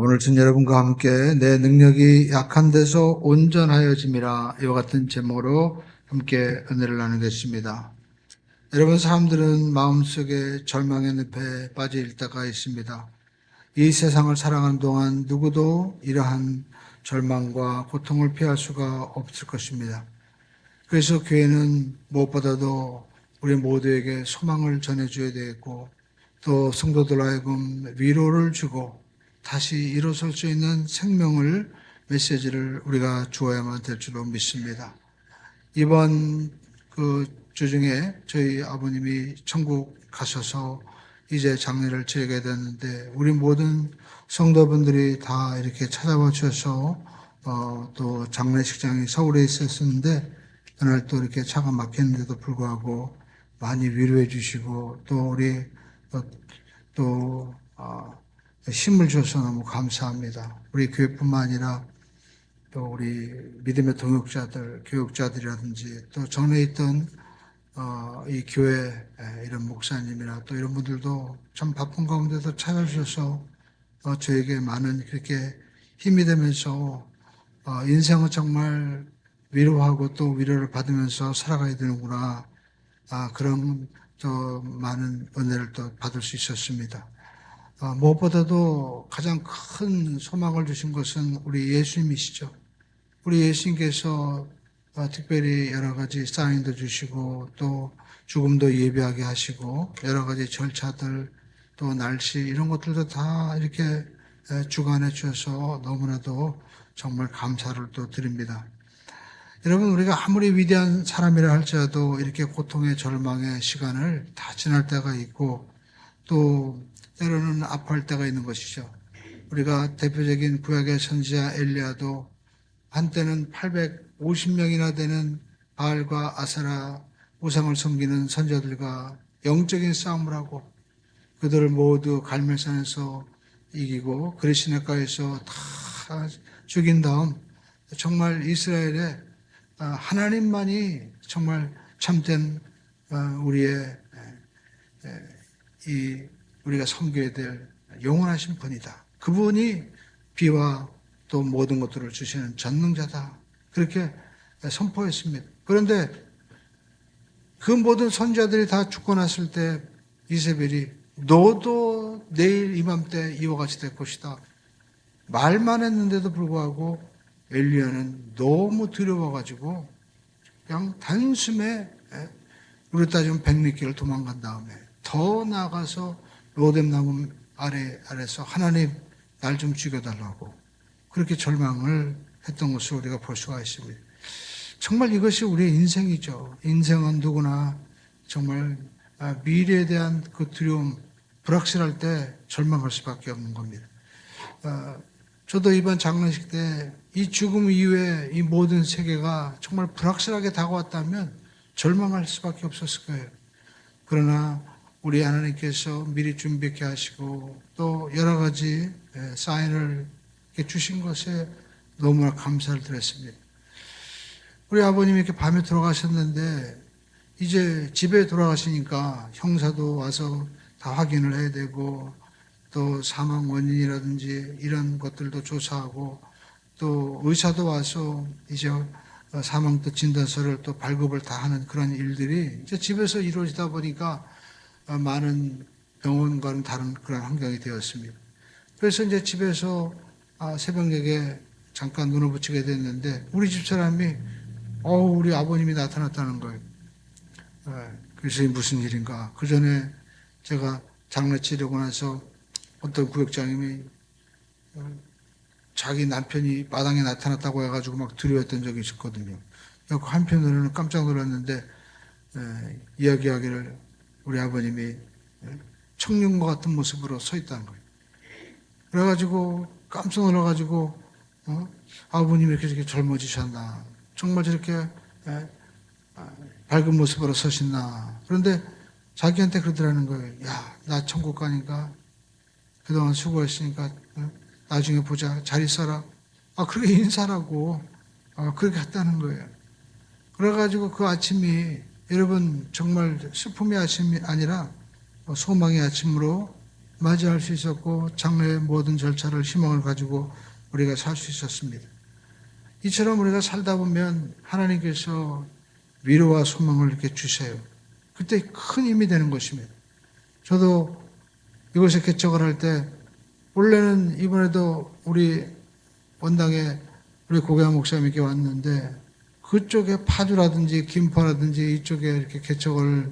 오늘 전 여러분과 함께 내 능력이 약한 데서 온전하여짐이라 이와 같은 제목으로 함께 은혜를 나누겠습니다. 여러분, 사람들은 마음속에 절망의 늪에 빠져 있다가 있습니다. 이 세상을 살아가는 동안 누구도 이러한 절망과 고통을 피할 수가 없을 것입니다. 그래서 교회는 무엇보다도 우리 모두에게 소망을 전해줘야 되겠고, 또 성도들 하여금 위로를 주고 다시 일어설 수 있는 생명을, 메시지를 우리가 주어야만 될 줄로 믿습니다. 이번 주중에 저희 아버님이 천국 가셔서 이제 장례를 치르게 됐는데, 우리 모든 성도분들이 다 이렇게 찾아와 주셔서 또 장례식장이 서울에 있었는데, 그날 또 이렇게 차가 막혔는데도 불구하고 많이 위로해 주시고 또 우리 또 힘을 줘서 너무 감사합니다. 우리 교회뿐만 아니라 또 우리 믿음의 동역자들, 교육자들이라든지 또 전에 있던 이 교회 이런 목사님이나 또 이런 분들도 참 바쁜 가운데도 찾아주셔서 저에게 많은 그렇게 힘이 되면서 인생은 정말 위로하고 또 위로를 받으면서 살아가야 되는구나, 그런 또 많은 은혜를 또 받을 수 있었습니다. 무엇보다도 가장 큰 소망을 주신 것은 우리 예수님이시죠. 우리 예수님께서 특별히 여러 가지 사인도 주시고 또 죽음도 예비하게 하시고 여러 가지 절차들 또 날씨 이런 것들도 다 이렇게 주관해 주셔서 너무나도 정말 감사를 또 드립니다. 여러분, 우리가 아무리 위대한 사람이라 할지라도 이렇게 고통의 절망의 시간을 다 지날 때가 있고 또 때로는 아파할 때가 있는 것이죠. 우리가 대표적인 구약의 선지자 엘리야도 한때는 850명이나 되는 바알과 아세라 우상을 섬기는 선지자들과 영적인 싸움을 하고 그들을 모두 갈멜산에서 이기고 그리시네가에서 다 죽인 다음 정말 이스라엘의 하나님만이 정말 참된 우리의 우리가 섬겨야 될 영원하신 분이다. 그분이 비와 또 모든 것들을 주시는 전능자다. 그렇게 선포했습니다. 그런데 그 모든 선지자들이 다 죽고 났을 때 이세벨이 너도 내일 이맘때 이와 같이 될 것이다. 말만 했는데도 불구하고 엘리야는 너무 두려워가지고 그냥 단숨에 우리 따지면 100리길을 도망간 다음에 더 나아가서 로뎀나무 아래서 하나님 날 좀 죽여달라고 그렇게 절망을 했던 것을 우리가 볼 수가 있습니다. 정말 이것이 우리의 인생이죠. 인생은 누구나 정말 미래에 대한 그 두려움, 불확실할 때 절망할 수밖에 없는 겁니다. 저도 이번 장례식 때 이 죽음 이후에 이 모든 세계가 정말 불확실하게 다가왔다면 절망할 수밖에 없었을 거예요. 그러나 우리 하나님께서 미리 준비케 하시고 또 여러 가지 사인을 주신 것에 너무나 감사를 드렸습니다. 우리 아버님이 이렇게 밤에 돌아가셨는데 이제 집에 돌아가시니까 형사도 와서 다 확인을 해야 되고 또 사망 원인이라든지 이런 것들도 조사하고 또 의사도 와서 이제 사망도 진단서를 또 발급을 다 하는 그런 일들이 이제 집에서 이루어지다 보니까 많은 병원과는 다른 그런 환경이 되었습니다. 그래서 이제 집에서 새벽녘에 잠깐 눈을 붙이게 됐는데 우리 집사람이 우리 아버님이 나타났다는 거예요. 그래서 무슨 일인가. 그 전에 제가 장례 치르고 나서 어떤 구역장님이 자기 남편이 마당에 나타났다고 해가지고 막 두려웠던 적이 있었거든요. 한편으로는 깜짝 놀랐는데 이야기하기를 우리 아버님이 청룡과 같은 모습으로 서 있다는 거예요. 그래가지고 깜짝 놀라가지고 아버님이 이렇게 젊어지셨나, 정말 저렇게 밝은 모습으로 서신나. 그런데 자기한테 그러더라는 거예요. 야, 나 천국 가니까 그동안 수고했으니까 나중에 보자. 잘 있어라. 그렇게 인사라고 그렇게 했다는 거예요. 그래가지고 그 아침이 여러분 정말 슬픔의 아침이 아니라 소망의 아침으로 맞이할 수 있었고 장래의 모든 절차를 희망을 가지고 우리가 살 수 있었습니다. 이처럼 우리가 살다 보면 하나님께서 위로와 소망을 이렇게 주세요. 그때 큰 힘이 되는 것입니다. 저도 이곳에 개척을 할 때 원래는 이번에도 우리 원당에 우리 고교한 목사님께 왔는데 그쪽에 파주라든지 김포라든지 이쪽에 이렇게 개척을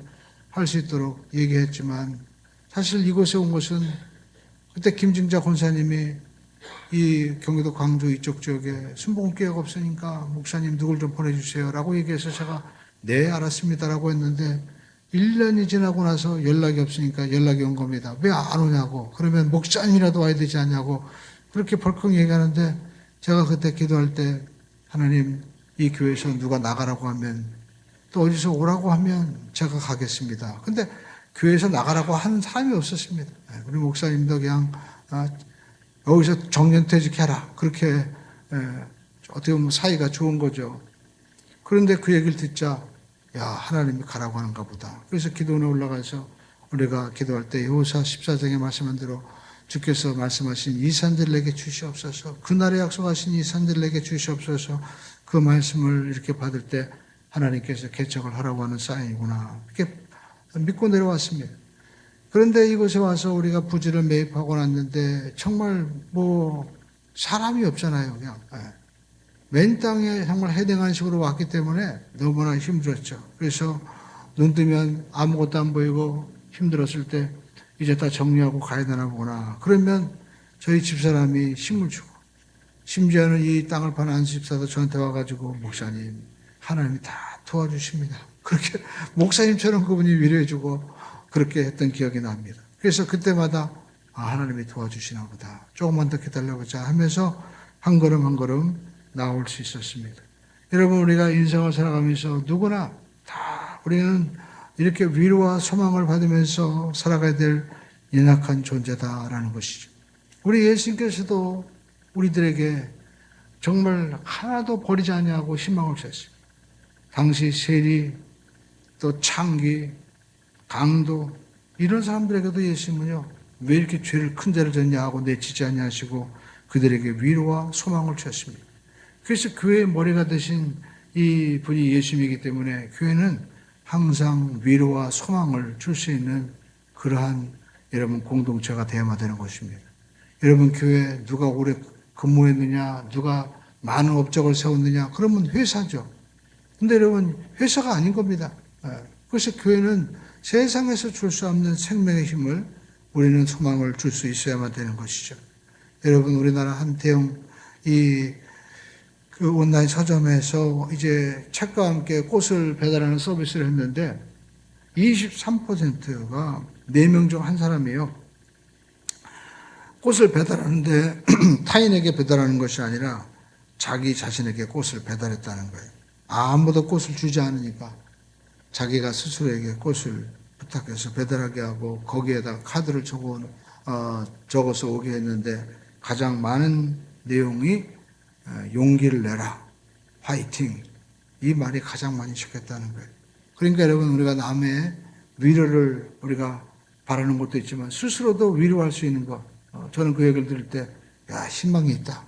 할 수 있도록 얘기했지만 사실 이곳에 온 것은 그때 김증자 권사님이 이 경기도 광주 이쪽 지역에 순복음교회가 없으니까 목사님 누굴 좀 보내주세요 라고 얘기해서 제가 네 알았습니다라고 했는데 1년이 지나고 나서 연락이 없으니까 연락이 온 겁니다. 왜 안 오냐고. 그러면 목사님이라도 와야 되지 않냐고 그렇게 벌컥 얘기하는데 제가 그때 기도할 때 하나님 이 교회에서 누가 나가라고 하면 또 어디서 오라고 하면 제가 가겠습니다. 근데 교회에서 나가라고 하는 사람이 없었습니다. 우리 목사님도 그냥 여기서 정년퇴직해라. 그렇게 어떻게 보면 사이가 좋은 거죠. 그런데 그 얘기를 듣자 야 하나님이 가라고 하는가 보다. 그래서 기도원에 올라가서 우리가 기도할 때 여호수아 14장에 말씀한 대로 주께서 말씀하신 이 산들을 내게 주시옵소서. 그날에 약속하신 이 산들을 내게 주시옵소서. 그 말씀을 이렇게 받을 때 하나님께서 개척을 하라고 하는 사인이구나. 이렇게 믿고 내려왔습니다. 그런데 이곳에 와서 우리가 부지를 매입하고 났는데 정말 사람이 없잖아요. 그냥 맨 땅에 정말 해댕한 식으로 왔기 때문에 너무나 힘들었죠. 그래서 눈 뜨면 아무것도 안 보이고 힘들었을 때 이제 다 정리하고 가야 되나 보구나. 그러면 저희 집사람이 힘을 주고 심지어는 이 땅을 파는 안수집사도 저한테 와가지고 목사님 하나님이 다 도와주십니다. 그렇게 목사님처럼 그분이 위로해주고 그렇게 했던 기억이 납니다. 그래서 그때마다 하나님이 도와주시나 보다. 조금만 더 기다려보자 하면서 한 걸음 한 걸음 나올 수 있었습니다. 여러분 우리가 인생을 살아가면서 누구나 다 우리는 이렇게 위로와 소망을 받으면서 살아가야 될 연약한 존재다라는 것이죠. 우리 예수님께서도 우리들에게 정말 하나도 버리지 아니하고 희망을 주셨어요. 당시 세리 또 창기 강도 이런 사람들에게도 예수님은요 왜 이렇게 죄를 큰 죄를 졌냐 하고 내치지 아니하시고 그들에게 위로와 소망을 주셨습니다. 그래서 교회의 머리가 되신 이 분이 예수님이기 때문에 교회는 항상 위로와 소망을 줄 수 있는 그러한 여러분 공동체가 되어야만 되는 것입니다. 여러분 교회에 누가 오래 근무했느냐 누가 많은 업적을 세웠느냐 그러면 회사죠. 근데 여러분 회사가 아닌 겁니다. 그래서 교회는 세상에서 줄 수 없는 생명의 힘을 우리는 소망을 줄 수 있어야만 되는 것이죠. 여러분 우리나라 한 대형 그 온라인 서점에서 이제 책과 함께 꽃을 배달하는 서비스를 했는데 23%가 4명 중 한 사람이에요. 꽃을 배달하는데 타인에게 배달하는 것이 아니라 자기 자신에게 꽃을 배달했다는 거예요. 아무도 꽃을 주지 않으니까 자기가 스스로에게 꽃을 부탁해서 배달하게 하고 거기에다 카드를 적어서 오게 했는데 가장 많은 내용이 용기를 내라, 화이팅 이 말이 가장 많이 적혔다는 거예요. 그러니까 여러분 우리가 남의 위로를 우리가 바라는 것도 있지만 스스로도 위로할 수 있는 것 저는 그 얘기를 들을 때 야 희망이 있다.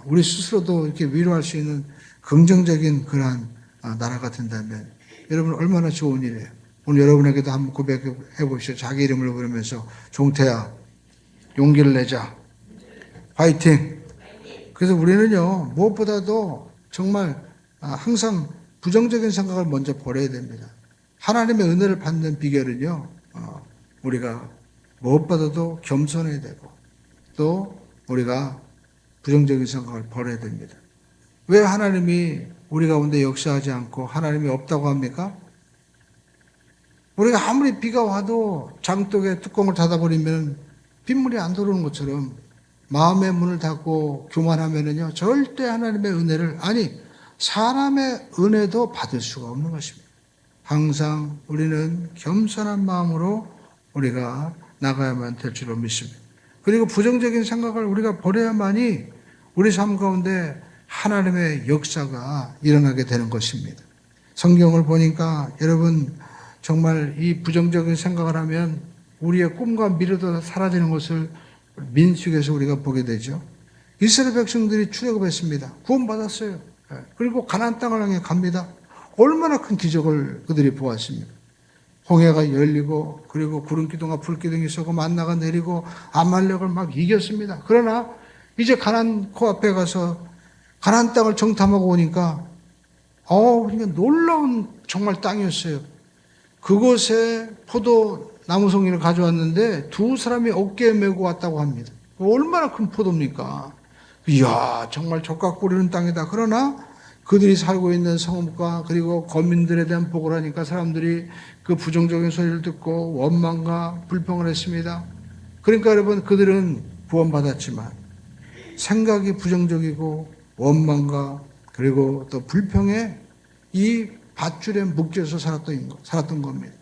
우리 스스로도 이렇게 위로할 수 있는 긍정적인 그러한 나라가 된다면 여러분 얼마나 좋은 일이에요. 오늘 여러분에게도 한번 고백해 보시죠. 자기 이름을 부르면서 종태야 용기를 내자 화이팅. 그래서 우리는요 무엇보다도 정말 항상 부정적인 생각을 먼저 버려야 됩니다. 하나님의 은혜를 받는 비결은요 우리가 무엇보다도 겸손해야 되고 또 우리가 부정적인 생각을 버려야 됩니다. 왜 하나님이 우리 가운데 역사하지 않고 하나님이 없다고 합니까? 우리가 아무리 비가 와도 장독에 뚜껑을 닫아버리면 빗물이 안 들어오는 것처럼 마음의 문을 닫고 교만하면은요 절대 하나님의 은혜를 사람의 은혜도 받을 수가 없는 것입니다. 항상 우리는 겸손한 마음으로 우리가 나가야만 될 줄로 믿습니다. 그리고 부정적인 생각을 우리가 버려야만이 우리 삶 가운데 하나님의 역사가 일어나게 되는 것입니다. 성경을 보니까 여러분 정말 이 부정적인 생각을 하면 우리의 꿈과 미래도 사라지는 것을 민수기에서 우리가 보게 되죠. 이스라엘 백성들이 출애굽했습니다. 구원받았어요. 그리고 가나안 땅을 향해 갑니다. 얼마나 큰 기적을 그들이 보았습니까? 홍해가 열리고 그리고 구름기둥과 불기둥이 쏘고 만나가 내리고 아말렉을 막 이겼습니다. 그러나 이제 가나안 코앞에 가서 가나안 땅을 정탐하고 오니까 그러니까 놀라운 정말 땅이었어요. 그곳에 포도나무 송이를 가져왔는데 두 사람이 어깨에 메고 왔다고 합니다. 얼마나 큰 포도입니까? 이야, 정말 젖과 꿀이는 땅이다. 그러나 그들이 살고 있는 성읍과 그리고 거민들에 대한 보고를 하니까 사람들이 그 부정적인 소리를 듣고 원망과 불평을 했습니다. 그러니까 여러분, 그들은 구원받았지만 생각이 부정적이고 원망과 그리고 또 불평에 이 밧줄에 묶여서 살았던 겁니다.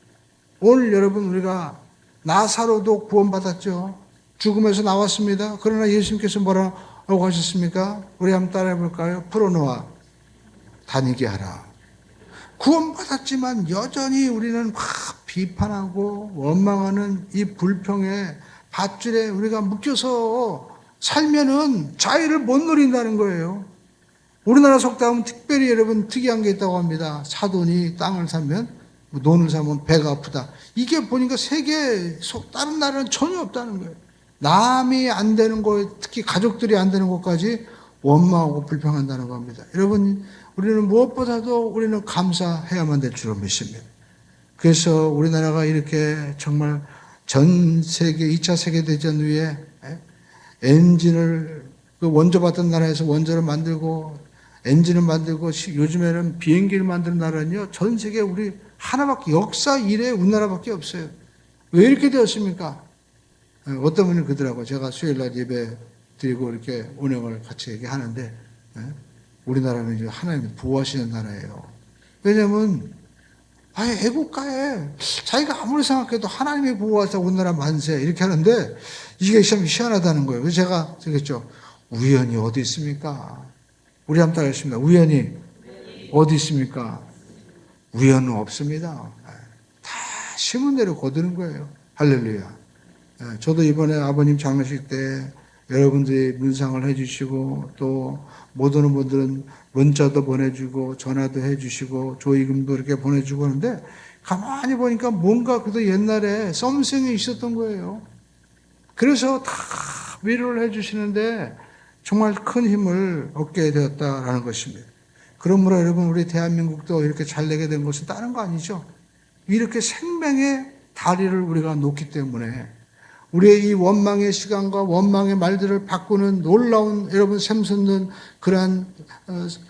오늘 여러분, 우리가 나사로도 구원받았죠. 죽음에서 나왔습니다. 그러나 예수님께서 뭐라고 하셨습니까? 우리 한번 따라해 볼까요? 풀어놓아 다니게 하라. 구원받았지만 여전히 우리는 막 비판하고 원망하는 이 불평에 밧줄에 우리가 묶여서 살면은 자유를 못 누린다는 거예요. 우리나라 속담은 특별히 여러분 특이한 게 있다고 합니다. 사돈이 땅을 사면, 논을 사면 배가 아프다. 이게 보니까 세계 다른 나라는 전혀 없다는 거예요. 남이 안 되는 거, 특히 가족들이 안 되는 것까지 원망하고 불평한다는 겁니다. 여러분, 우리는 무엇보다도 우리는 감사해야만 될 줄로 믿습니다. 그래서 우리나라가 이렇게 정말 전 세계 2차 세계대전 후에 엔진을 원조받던 나라에서 원조를 만들고 엔진을 만들고 요즘에는 비행기를 만드는 나라는요, 전 세계 우리 하나밖에, 역사 이래 우리나라밖에 없어요. 왜 이렇게 되었습니까? 어떤 분이 그러더라고요. 제가 수요일날 예배 드리고 이렇게 운영을 같이 얘기하는데, 우리나라는 이제 하나님이 보호하시는 나라예요. 왜냐면, 애국가에 자기가 아무리 생각해도 하나님이 보호하셔 우리나라 만세 이렇게 하는데, 이게 참 희한하다는 거예요. 그래서 제가 그랬죠. 우연히 어디 있습니까? 우리 한번 따라했습니다. 우연히 어디 있습니까? 우연은 없습니다. 다 심은 대로 거두는 거예요. 할렐루야. 저도 이번에 아버님 장례식 때 여러분들이 문상을 해주시고 또 못 오는 분들은 문자도 보내주고 전화도 해주시고 조의금도 이렇게 보내주고 하는데 가만히 보니까 뭔가 그도 옛날에 썸씽이 있었던 거예요. 그래서 다 위로를 해주시는데 정말 큰 힘을 얻게 되었다라는 것입니다. 그러므로 여러분, 우리 대한민국도 이렇게 잘 되게 된 것은 다른 거 아니죠. 이렇게 생명의 다리를 우리가 놓기 때문에 우리의 이 원망의 시간과 원망의 말들을 바꾸는 놀라운 여러분 샘솟는 그러한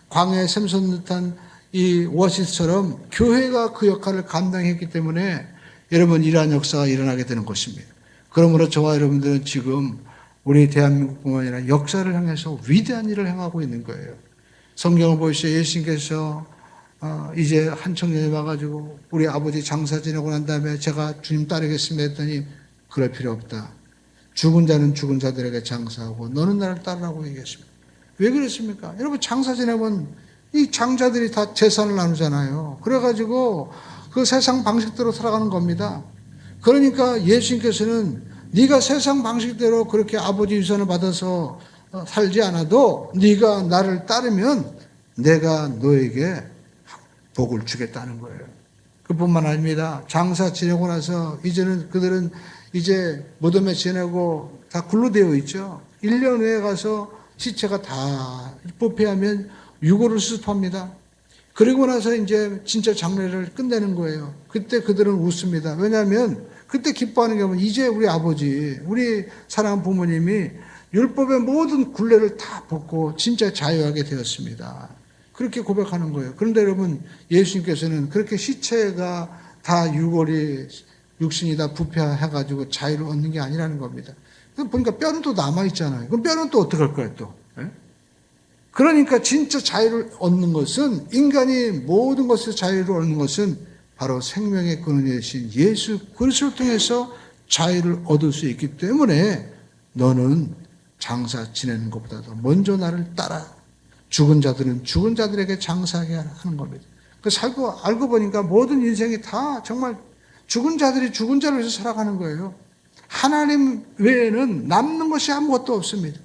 광야에 샘솟는 듯한 이 오아시스처럼 교회가 그 역할을 감당했기 때문에 여러분 이러한 역사가 일어나게 되는 것입니다. 그러므로 저와 여러분들은 지금 우리 대한민국뿐만 아니라 역사를 향해서 위대한 일을 행하고 있는 거예요. 성경을 보시죠. 예수님께서 이제 한 청년이 와가지고 우리 아버지 장사 지내고 난 다음에 제가 주님 따르겠습니다 했더니 그럴 필요 없다. 죽은 자는 죽은 자들에게 장사하고 너는 나를 따르라고 얘기했습니다. 왜 그랬습니까? 여러분 장사 지내면 이 장자들이 다 재산을 나누잖아요. 그래가지고 그 세상 방식대로 살아가는 겁니다. 그러니까 예수님께서는 네가 세상 방식대로 그렇게 아버지 유산을 받아서 살지 않아도 네가 나를 따르면 내가 너에게 복을 주겠다는 거예요. 그뿐만 아닙니다. 장사 지내고 나서 이제는 그들은 이제 무덤에 지내고 다 굴로되어 있죠. 1년 후에 가서 시체가 다 뽑혀야면 유골을 수습합니다. 그리고 나서 이제 진짜 장례를 끝내는 거예요. 그때 그들은 웃습니다. 왜냐하면 그때 기뻐하는 게 뭐냐면 이제 우리 아버지, 우리 사랑하는 부모님이 율법의 모든 굴레를 다 벗고 진짜 자유하게 되었습니다. 그렇게 고백하는 거예요. 그런데 여러분, 예수님께서는 그렇게 시체가 다 유골이 육신이 다 부패해가지고 자유를 얻는 게 아니라는 겁니다. 보니까 뼈는 또 남아있잖아요. 그럼 뼈는 또 어떡할 거예요, 또? 그러니까 진짜 자유를 얻는 것은, 인간이 모든 것에서 자유를 얻는 것은 바로 생명의 근원이 되신 예수 그리스도를 통해서 자유를 얻을 수 있기 때문에 너는 장사 지내는 것보다도 먼저 나를 따라. 죽은 자들은 죽은 자들에게 장사하게 하는 겁니다. 그 알고 보니까 모든 인생이 다 정말 죽은 자들이 죽은 자로 해서 살아가는 거예요. 하나님 외에는 남는 것이 아무것도 없습니다.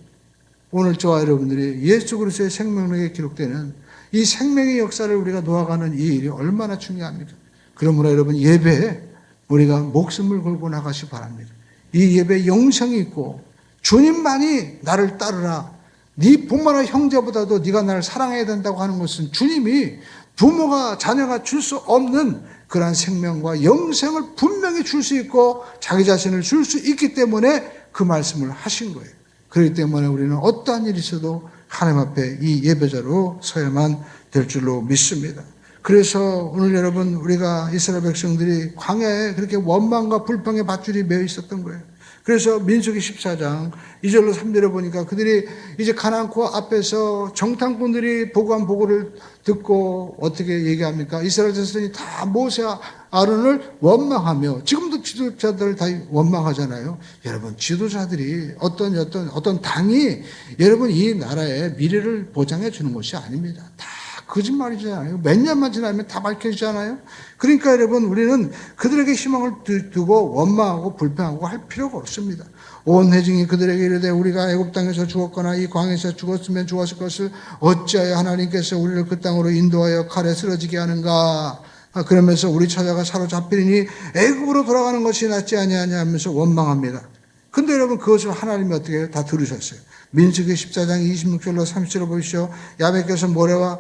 오늘 저와 여러분들이 예수 그리스도의 생명력에 기록되는 이 생명의 역사를 우리가 놓아가는 이 일이 얼마나 중요합니까? 그러므로 여러분 예배에 우리가 목숨을 걸고 나가시 바랍니다. 이 예배에 영성이 있고 주님만이 나를 따르라. 네 부모나 형제보다도 네가 나를 사랑해야 된다고 하는 것은 주님이 부모가 자녀가 줄 수 없는 그러한 생명과 영생을 분명히 줄 수 있고 자기 자신을 줄 수 있기 때문에 그 말씀을 하신 거예요. 그렇기 때문에 우리는 어떠한 일이 있어도 하나님 앞에 이 예배자로 서야만 될 줄로 믿습니다. 그래서 오늘 여러분 우리가 이스라엘 백성들이 광야에 그렇게 원망과 불평의 밧줄이 매여 있었던 거예요. 그래서 민수기 14장 2절로 3절에 보니까 그들이 이제 가나안고 앞에서 정탐꾼들이 보고한 보고를 듣고 어떻게 얘기합니까? 이스라엘 자손이 다 모세와 아론을 원망하며 지금도 지도자들 다 원망하잖아요. 여러분 지도자들이 어떤 당이 여러분 이 나라의 미래를 보장해 주는 것이 아닙니다. 다 거짓말이잖아요. 몇 년만 지나면 다 밝혀지잖아요. 그러니까 여러분 우리는 그들에게 희망을 두고 원망하고 불평하고 할 필요가 없습니다. 온 회중이 그들에게 이르되 우리가 애굽 땅에서 죽었거나 이 광야에서 죽었으면 좋았을 것을 어찌하여 하나님께서 우리를 그 땅으로 인도하여 칼에 쓰러지게 하는가. 그러면서 우리 처자가 사로잡히니 애굽으로 돌아가는 것이 낫지 아니하냐 하면서 원망합니다. 근데 여러분 그것을 하나님이 어떻게 해요? 다 들으셨어요. 민수기 14장 26절로 30절을 보시오. 야훼께서 모레와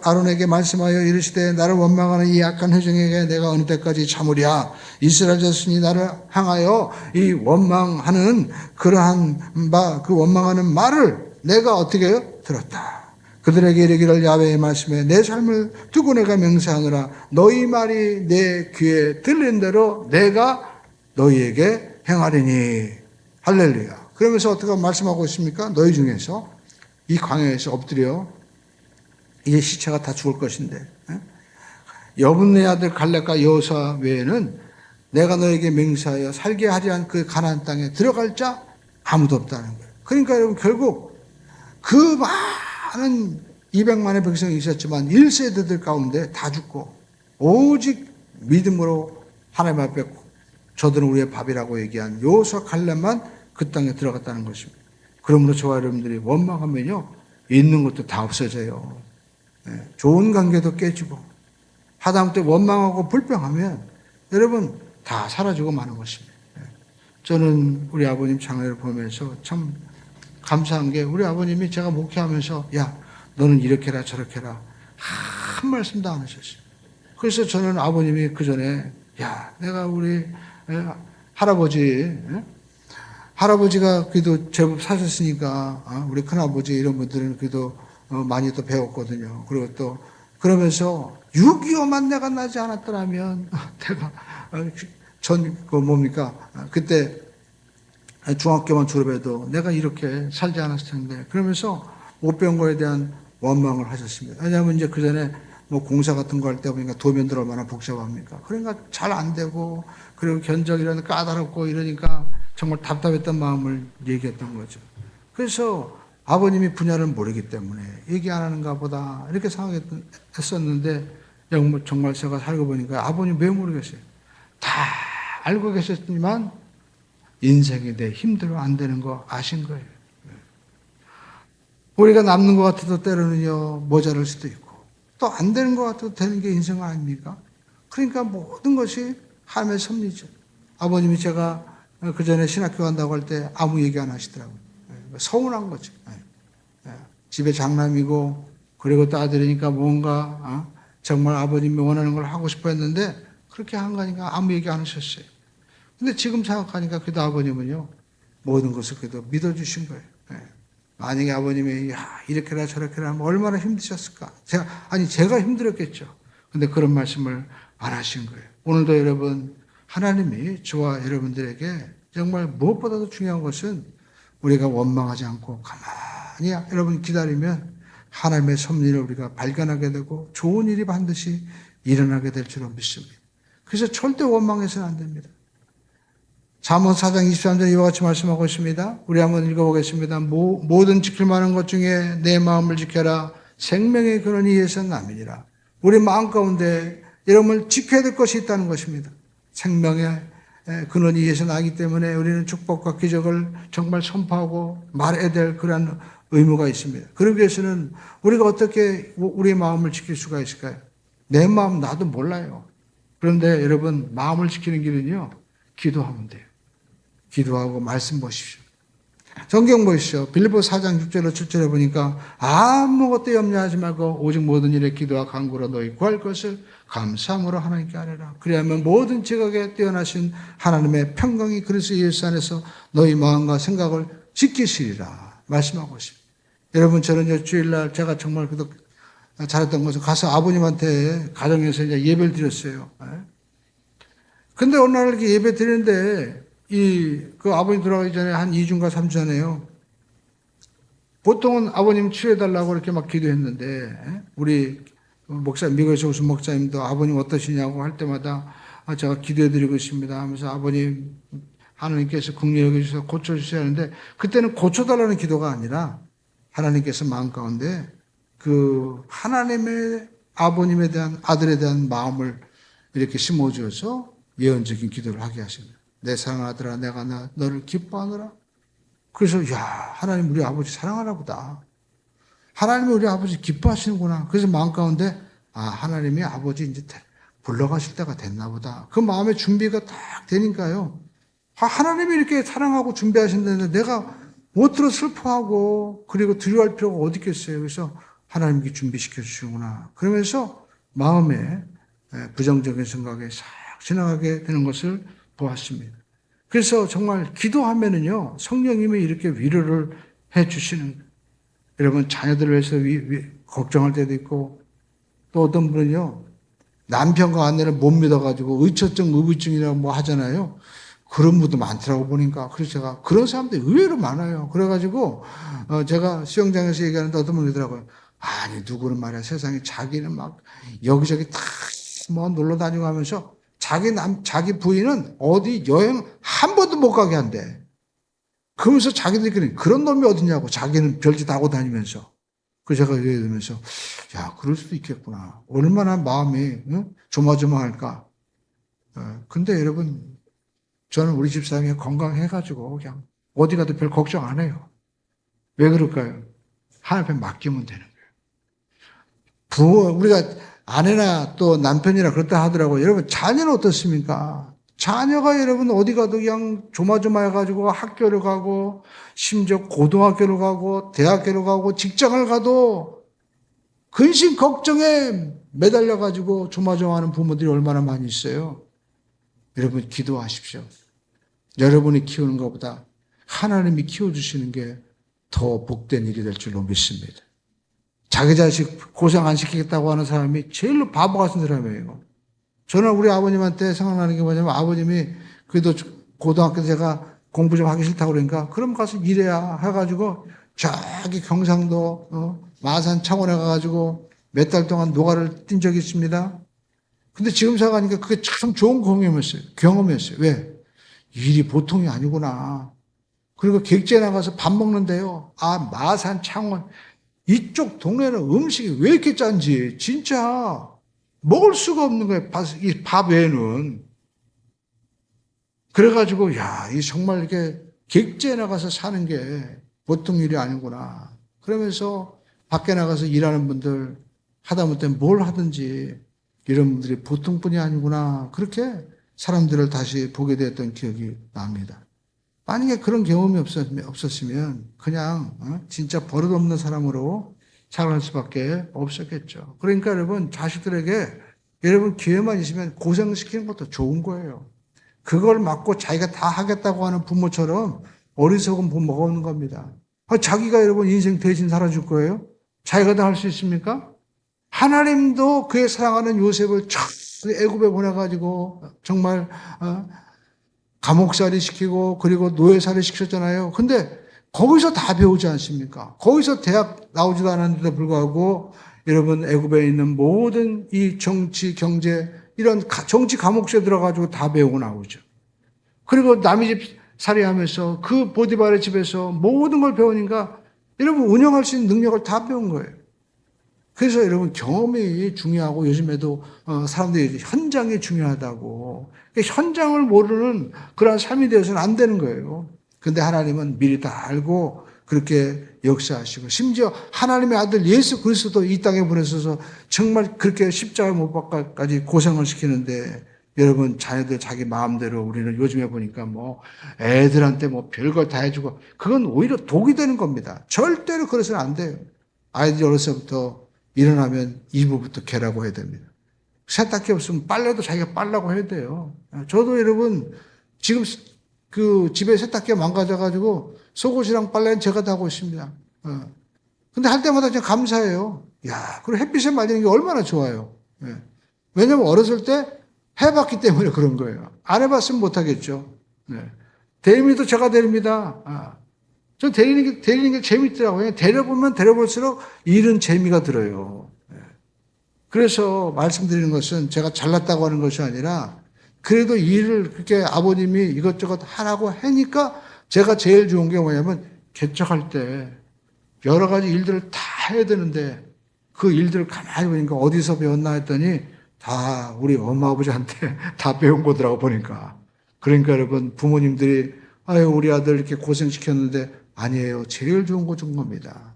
아론에게 말씀하여 이르시되 나를 원망하는 이 악한 회중에게 내가 어느 때까지 참으랴. 이스라엘 자손이 나를 향하여 이 원망하는 그러한 그 원망하는 말을 내가 어떻게 해요? 들었다. 그들에게 이르기를 야훼의 말씀에 내 삶을 두고 내가 맹세하노라. 너희 말이 내 귀에 들린 대로 내가 너희에게 행하리니. 할렐루야. 그러면서 어떻게 말씀하고 있습니까? 너희 중에서 이 광야에서 엎드려 이제 시체가 다 죽을 것인데 여분네 아들 갈렙과 여호수아 외에는 내가 너에게 맹세하여 살게 하지 않은 그 가나안 땅에 들어갈 자 아무도 없다는 거예요. 그러니까 여러분 결국 그 많은 200만의 백성이 있었지만 1세대들 가운데 다 죽고 오직 믿음으로 하나님 앞에 저들은 우리의 밥이라고 얘기한 여호수아 갈렙만 그 땅에 들어갔다는 것입니다. 그러므로 저와 여러분들이 원망하면요 있는 것도 다 없어져요. 좋은 관계도 깨지고 하다못해 원망하고 불평하면 여러분 다 사라지고 마는 것입니다. 저는 우리 아버님 장례를 보면서 참 감사한 게 우리 아버님이 제가 목회하면서 야 너는 이렇게 해라 저렇게 해라 한 말씀도 안 하셨어요. 그래서 저는 아버님이 그 전에 야 내가 우리 할아버지가 그래도 제법 사셨으니까 우리 큰아버지 이런 분들은 그래도 많이 또 배웠거든요. 그리고 또 그러면서 6.25만 내가 나지 않았더라면 내가 그때 중학교만 졸업해도 내가 이렇게 살지 않았을 텐데 그러면서 못 배운 거에 대한 원망을 하셨습니다. 왜냐하면 이제 그 전에 뭐 공사 같은 거 할 때 보니까 도면들 얼마나 복잡합니까? 그러니까 잘 안 되고 그리고 견적이라는 까다롭고 이러니까 정말 답답했던 마음을 얘기했던 거죠. 그래서 아버님이 분야를 모르기 때문에 얘기 안 하는가 보다 이렇게 생각했었는데 정말 제가 살고 보니까 아버님 왜 모르겠어요. 다 알고 계셨지만 인생이 내 힘들어 안 되는 거 아신 거예요. 우리가 남는 것 같아도 때로는요 모자랄 수도 있고 또 안 되는 것 같아도 되는 게 인생 아닙니까? 그러니까 모든 것이 하나님의 섭리죠. 아버님이 제가 그 전에 신학교 간다고 할 때 아무 얘기 안 하시더라고요. 서운한 거죠. 집에 장남이고 그리고 또 아들이니까 뭔가 정말 아버님이 원하는 걸 하고 싶어 했는데 그렇게 한 거니까 아무 얘기 안 하셨어요. 근데 지금 생각하니까 그래도 아버님은요 모든 것을 그래도 믿어주신 거예요. 만약에 아버님이 이렇게라 저렇게라 하면 얼마나 힘드셨을까. 제가 힘들었겠죠. 근데 그런 말씀을 안 하신 거예요. 오늘도 여러분 하나님이 저와 여러분들에게 정말 무엇보다도 중요한 것은 우리가 원망하지 않고 가만히 여러분 기다리면 하나님의 섭리를 우리가 발견하게 되고 좋은 일이 반드시 일어나게 될 줄로 믿습니다. 그래서 절대 원망해서는 안 됩니다. 잠언 4장 23절 이와 같이 말씀하고 있습니다. 우리 한번 읽어보겠습니다. 모든 지킬 만한 것 중에 내 마음을 지켜라. 생명의 근원이 이에서 남이니라. 우리 마음 가운데 여러분을 지켜야 될 것이 있다는 것입니다. 생명의 근원이 예수 나기 때문에 우리는 축복과 기적을 정말 선포하고 말해야 될 그런 의무가 있습니다. 그러기 위해서는 우리가 어떻게 우리의 마음을 지킬 수가 있을까요? 내 마음 나도 몰라요. 그런데 여러분, 마음을 지키는 길은요, 기도하면 돼요. 기도하고 말씀 보십시오. 성경 보십시오. 빌립보 4장 6절로 7절에 보니까 아무것도 염려하지 말고 오직 모든 일에 기도와 간구로 너희 구할 것을 감사함으로 하나님께 아뢰라. 그리하면 모든 지각에 뛰어나신 하나님의 평강이 그리스도 예수 안에서 너희 마음과 생각을 지키시리라 말씀하고 있습니다. 여러분, 저는 주일날 제가 정말 잘했던 것은 가서 아버님한테 가정에서 이제 예배를 드렸어요. 근데 어느 날 이렇게 예배 드리는데 그 아버님 돌아가기 전에 한 2주인가 3주 전에요. 보통은 아버님 치료해달라고 이렇게 막 기도했는데, 우리 미국에서 오신 목사님도 아버님 어떠시냐고 할 때마다 제가 기도해드리고 있습니다 하면서 아버님 하나님께서 긍휼히 여겨주셔서 고쳐주셔야 하는데, 그때는 고쳐달라는 기도가 아니라 하나님께서 마음 가운데 그 하나님의 아버님에 대한 아들에 대한 마음을 이렇게 심어주어서 예언적인 기도를 하게 하십니다. 내 사랑하는 아들아, 내가 너를 기뻐하노라. 그래서 하나님 우리 아버지 사랑하나 보다. 하나님이 우리 아버지 기뻐하시는구나. 그래서 마음 가운데 하나님이 아버지 이제 불러가실 때가 됐나 보다. 그 마음의 준비가 딱 되니까요. 하나님이 이렇게 사랑하고 준비하신다는데 내가 못 들어 슬퍼하고 그리고 두려워할 필요가 어디 있겠어요. 그래서 하나님께 준비시켜 주시구나. 그러면서 마음에 부정적인 생각에 싹 지나가게 되는 것을 보았습니다. 그래서 정말 기도하면은요, 성령님이 이렇게 위로를 해 주시는 거예요. 여러분, 자녀들을 위해서 걱정할 때도 있고, 또 어떤 분은요, 남편과 아내를 못 믿어가지고 의처증, 의부증이라고 뭐 하잖아요. 그런 분도 많더라고 보니까. 그래서 제가 그런 사람들이 의외로 많아요. 그래가지고 제가 수영장에서 얘기하는데 어떤 분이 그러더라고요. 아니, 누구는 말이야, 세상에 자기는 막 여기저기 다 뭐 놀러 다니고 하면서 자기 부인은 어디 여행 한 번도 못 가게 한대. 그러면서 자기들끼리 그런 놈이 어딨냐고, 자기는 별짓 하고 다니면서. 그래서 제가 얘기해 주면서, 그럴 수도 있겠구나. 얼마나 마음이 조마조마할까. 근데 여러분, 저는 우리 집사람이 건강해가지고 그냥 어디 가도 별 걱정 안 해요. 왜 그럴까요? 하나님 앞에 맡기면 되는 거예요. 우리가 아내나 또 남편이나 그렇다 하더라고요. 여러분, 자녀는 어떻습니까? 자녀가 여러분 어디 가도 그냥 조마조마해가지고 학교를 가고, 심지어 고등학교를 가고, 대학교를 가고, 직장을 가도 근심 걱정에 매달려가지고 조마조마하는 부모들이 얼마나 많이 있어요. 여러분, 기도하십시오. 여러분이 키우는 것보다 하나님이 키워주시는 게 더 복된 일이 될 줄로 믿습니다. 자기 자식 고생 안 시키겠다고 하는 사람이 제일로 바보 같은 사람이에요. 저는 우리 아버님한테 생각나는 게 뭐냐면, 아버님이 그래도 고등학교 때 제가 공부 좀 하기 싫다고 그러니까 그럼 가서 일해야 해가지고 저기 경상도 마산 창원에 가가지고 몇 달 동안 노가를 뛴 적이 있습니다. 근데 지금 생각하니까 그게 참 좋은 경험이었어요. 왜? 일이 보통이 아니구나. 그리고 객지에 나가서 밥 먹는데요. 마산 창원 이쪽 동네는 음식이 왜 이렇게 짠지 진짜 먹을 수가 없는 거예요. 이 밥 외에는. 그래가지고 이 정말 이렇게 객지에 나가서 사는 게 보통 일이 아니구나. 그러면서 밖에 나가서 일하는 분들 하다못해 뭘 하든지 이런 분들이 보통 분이 아니구나. 그렇게 사람들을 다시 보게 되었던 기억이 납니다. 만약에 그런 경험이 없었으면 그냥 진짜 버릇없는 사람으로 살아갈 수밖에 없었겠죠. 그러니까 여러분, 자식들에게 여러분 기회만 있으면 고생시키는 것도 좋은 거예요. 그걸 막고 자기가 다 하겠다고 하는 부모처럼 어리석은 부모가 없는 겁니다. 자기가 여러분 인생 대신 살아줄 거예요? 자기가 다 할 수 있습니까? 하나님도 그의 사랑하는 요셉을 애굽에 보내가지고 정말 감옥살이 시키고 그리고 노예살이 시켰잖아요. 근데 거기서 다 배우지 않습니까? 거기서 대학 나오지도 않았는데도 불구하고 여러분 애굽에 있는 모든 이 정치, 경제 이런 정치 감옥소에 들어가지고 다 배우고 나오죠. 그리고 남의 집 살이하면서 그 보디발의 집에서 모든 걸 배우니까 여러분 운영할 수 있는 능력을 다 배운 거예요. 그래서 여러분 경험이 중요하고 요즘에도 사람들이 현장이 중요하다고. 현장을 모르는 그런 삶이 되어서는 안 되는 거예요. 근데 하나님은 미리 다 알고 그렇게 역사하시고 심지어 하나님의 아들 예수 그리스도 이 땅에 보내셔서 정말 그렇게 십자가에 못 박아까지 고생을 시키는데 여러분 자녀들 자기 마음대로 우리는 요즘에 보니까 뭐 애들한테 뭐 별걸 다 해주고 그건 오히려 독이 되는 겁니다. 절대로 그래서는 안 돼요. 아이들이 어렸을 때부터 일어나면 이불부터 개라고 해야 됩니다. 세탁기 없으면 빨래도 자기가 빨라고 해야 돼요. 저도 여러분 지금 그 집에 세탁기가 망가져가지고 속옷이랑 빨래는 제가 다 하고 있습니다. 근데 할 때마다 그냥 감사해요. 야, 그리고 햇빛에 말리는 게 얼마나 좋아요. 예. 왜냐면 어렸을 때 해봤기 때문에 그런 거예요. 안 해봤으면 못하겠죠. 네. 대리미도 제가 데립니다. 저 데리는 게 재밌더라고요. 데려보면 데려볼수록 일은 재미가 들어요. 그래서 말씀드리는 것은 제가 잘났다고 하는 것이 아니라 그래도 일을 그렇게 아버님이 이것저것 하라고 하니까 제가 제일 좋은 게 뭐냐면 개척할 때 여러 가지 일들을 다 해야 되는데 그 일들을 가만히 보니까 어디서 배웠나 했더니 다 우리 엄마 아버지한테 다 배운 거더라고 보니까. 그러니까 여러분 부모님들이 아유 우리 아들 이렇게 고생시켰는데 아니에요. 제일 좋은 거 준 겁니다.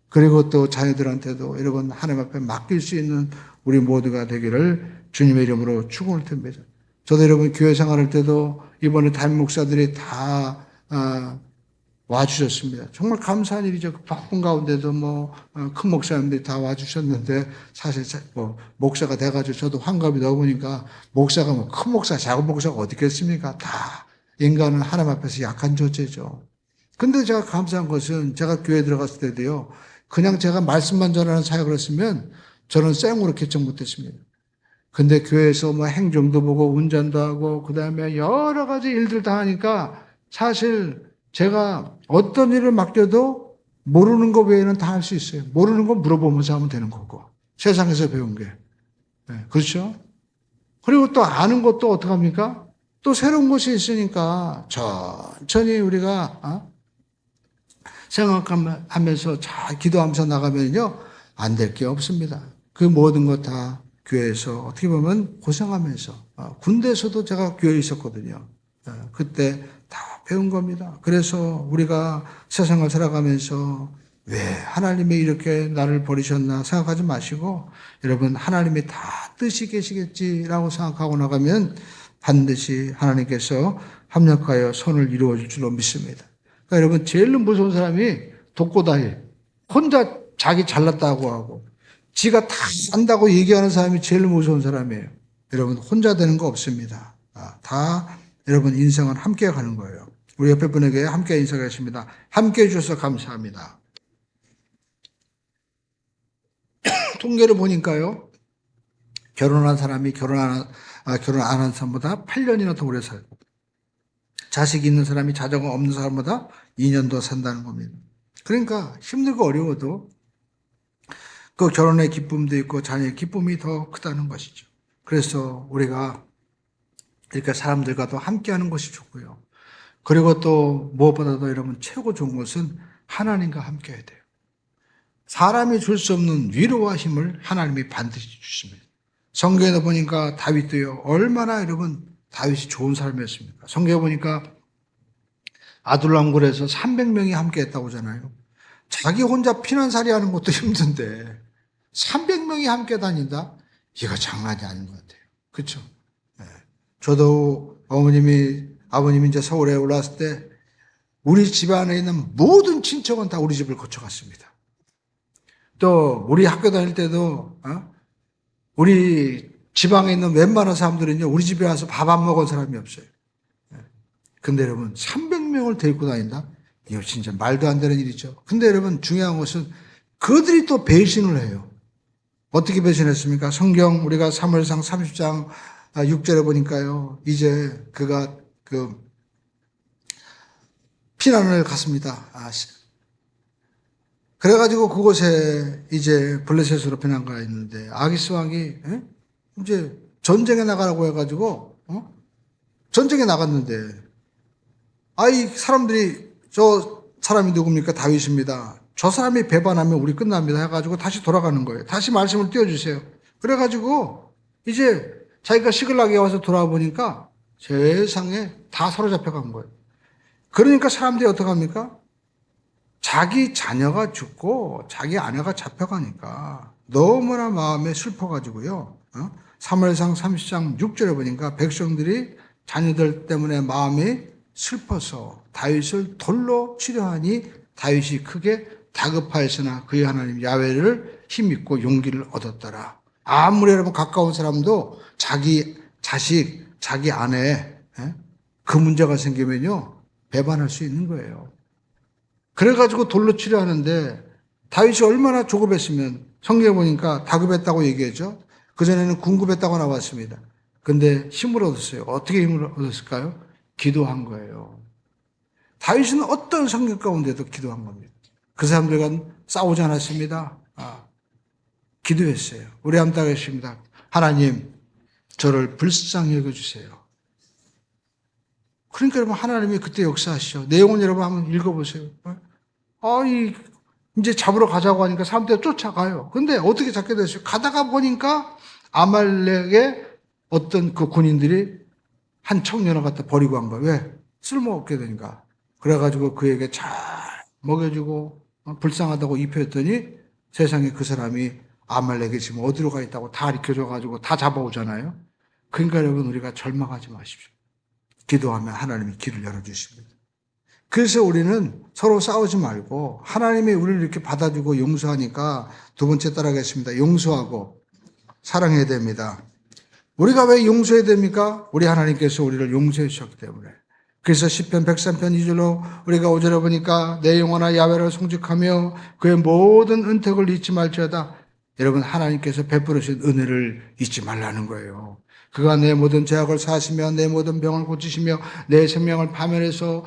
그리고 또 자녀들한테도 여러분 하나님 앞에 맡길 수 있는 우리 모두가 되기를 주님의 이름으로 축원을 드립니다. 저도 여러분 교회 생활할 때도 이번에 담임 목사들이 다 와주셨습니다. 정말 감사한 일이죠. 그 바쁜 가운데도 큰 목사님들이 다 와주셨는데 사실 뭐 목사가 돼가지고 저도 환갑이 넘으니까 목사가 뭐 큰 목사, 작은 목사가 어디 있겠습니까? 다 인간은 하나님 앞에서 약한 존재죠. 근데 제가 감사한 것은 제가 교회 들어갔을 때도요. 그냥 제가 말씀만 전하는 사역을 했으면 저는 쌩으로 개척 못했습니다. 근데 교회에서 뭐 행정도 보고 운전도 하고 그다음에 여러 가지 일들 다 하니까 사실 제가 어떤 일을 맡겨도 모르는 거 외에는 다 할 수 있어요. 모르는 건 물어보면서 하면 되는 거고. 세상에서 배운 게. 네, 그렇죠? 그리고 또 아는 것도 어떡합니까? 또 새로운 것이 있으니까 천천히 우리가 생각하면서 잘 기도하면서 나가면요. 안 될 게 없습니다. 그 모든 것 다 교회에서 어떻게 보면 고생하면서 군대에서도 제가 교회에 있었거든요. 그때 다 배운 겁니다. 그래서 우리가 세상을 살아가면서 왜 하나님이 이렇게 나를 버리셨나 생각하지 마시고 여러분 하나님이 다 뜻이 계시겠지라고 생각하고 나가면 반드시 하나님께서 합력하여 선을 이루어 줄 줄로 믿습니다. 그러니까 여러분 제일 무서운 사람이 독고다이 혼자 자기 잘났다고 하고 지가 다 산다고 얘기하는 사람이 제일 무서운 사람이에요. 여러분 혼자 되는 거 없습니다. 다 여러분 인생은 함께 가는 거예요. 우리 옆에 분에게 함께 인사하겠습니다. 함께 해주셔서 감사합니다. 통계를 보니까요. 결혼한 사람이 결혼 안 한 사람보다 8년이나 더 오래 살고 자식이 있는 사람이 자녀가 없는 사람보다 2년 더 산다는 겁니다. 그러니까 힘들고 어려워도 그 결혼의 기쁨도 있고 자녀의 기쁨이 더 크다는 것이죠. 그래서 우리가 이렇게 사람들과도 함께하는 것이 좋고요. 그리고 또 무엇보다도 여러분 최고 좋은 것은 하나님과 함께해야 돼요. 사람이 줄 수 없는 위로와 힘을 하나님이 반드시 주십니다. 성경에 보니까 다윗도요. 얼마나 여러분 다윗이 좋은 사람이었습니까? 성경에 보니까 아둘람굴에서 300명이 함께했다고 하잖아요. 자기 혼자 피난살이 하는 것도 힘든데 300명이 함께 다닌다? 이거 장난이 아닌 것 같아요. 그렇죠? 네. 저도 아버님이 이제 서울에 올라왔을 때 우리 집 안에 있는 모든 친척은 다 우리 집을 거쳐갔습니다. 또 우리 학교 다닐 때도 우리 지방에 있는 웬만한 사람들은요 우리 집에 와서 밥 안 먹은 사람이 없어요. 근데 여러분 300명을 데리고 다닌다? 이거 진짜 말도 안 되는 일이죠. 근데 여러분 중요한 것은 그들이 또 배신을 해요. 어떻게 배신했습니까? 성경 우리가 사무엘상 30장 6절에 보니까요. 이제 그가 피난을 갔습니다. 그래가지고 그곳에 이제 블레셋으로 피난가 있는데 아기스 왕이 이제 전쟁에 나가라고 해가지고 전쟁에 나갔는데 이 사람들이 저 사람이 누굽니까? 다윗입니다. 저 사람이 배반하면 우리 끝납니다 해가지고 다시 돌아가는 거예요. 다시 말씀을 띄워주세요. 그래가지고 이제 자기가 시글락에 와서 돌아보니까 세상에 다 사로잡혀간 거예요. 그러니까 사람들이 어떻게 합니까? 자기 자녀가 죽고 자기 아내가 잡혀가니까 너무나 마음에 슬퍼가지고요. 사무엘상 30장 6절에 보니까 백성들이 자녀들 때문에 마음이 슬퍼서 다윗을 돌로 치려하니 다윗이 크게 다급하였으나 그의 하나님 야훼를 힘입고 용기를 얻었더라. 아무리 여러분 가까운 사람도 자기 자식, 자기 아내 그 문제가 생기면요 배반할 수 있는 거예요. 그래가지고 돌로 치려 하는데 다윗이 얼마나 조급했으면 성경에 보니까 다급했다고 얘기했죠. 그전에는 궁급했다고 나왔습니다. 근데 힘을 얻었어요. 어떻게 힘을 얻었을까요? 기도한 거예요. 다윗은 어떤 성경 가운데도 기도한 겁니다. 그 사람들과 싸우지 않았습니다. 기도했어요. 우리 한번 따라하겠습니다. 하나님, 저를 불쌍히 여겨주세요. 그러니까 여러분 하나님이 그때 역사하시죠. 내용을 여러분 한번 읽어보세요. 이제 잡으러 가자고 하니까 사람들이 쫓아가요. 근데 어떻게 잡게 됐어요? 가다가 보니까 아말렉의 어떤 그 군인들이 한 청년을 갖다 버리고 간 거예요. 왜? 쓸모없게 되니까. 그래가지고 그에게 잘 먹여주고 불쌍하다고 입혀했더니 세상에 그 사람이 아말렉이 지금 어디로 가 있다고 다 가르쳐줘가지고 다 잡아오잖아요. 그러니까 여러분 우리가 절망하지 마십시오. 기도하면 하나님이 길을 열어주십니다. 그래서 우리는 서로 싸우지 말고 하나님이 우리를 이렇게 받아주고 용서하니까 두 번째 따라가겠습니다. 용서하고 사랑해야 됩니다. 우리가 왜 용서해야 됩니까? 우리 하나님께서 우리를 용서해 주셨기 때문에. 그래서 시편 103편 2절로 우리가 5절에 보니까 내 영혼아 야훼를 송축하며 그의 모든 은택을 잊지 말지어다. 여러분 하나님께서 베풀으신 은혜를 잊지 말라는 거예요. 그가 내 모든 죄악을 사하시며 내 모든 병을 고치시며 내 생명을 파멸해서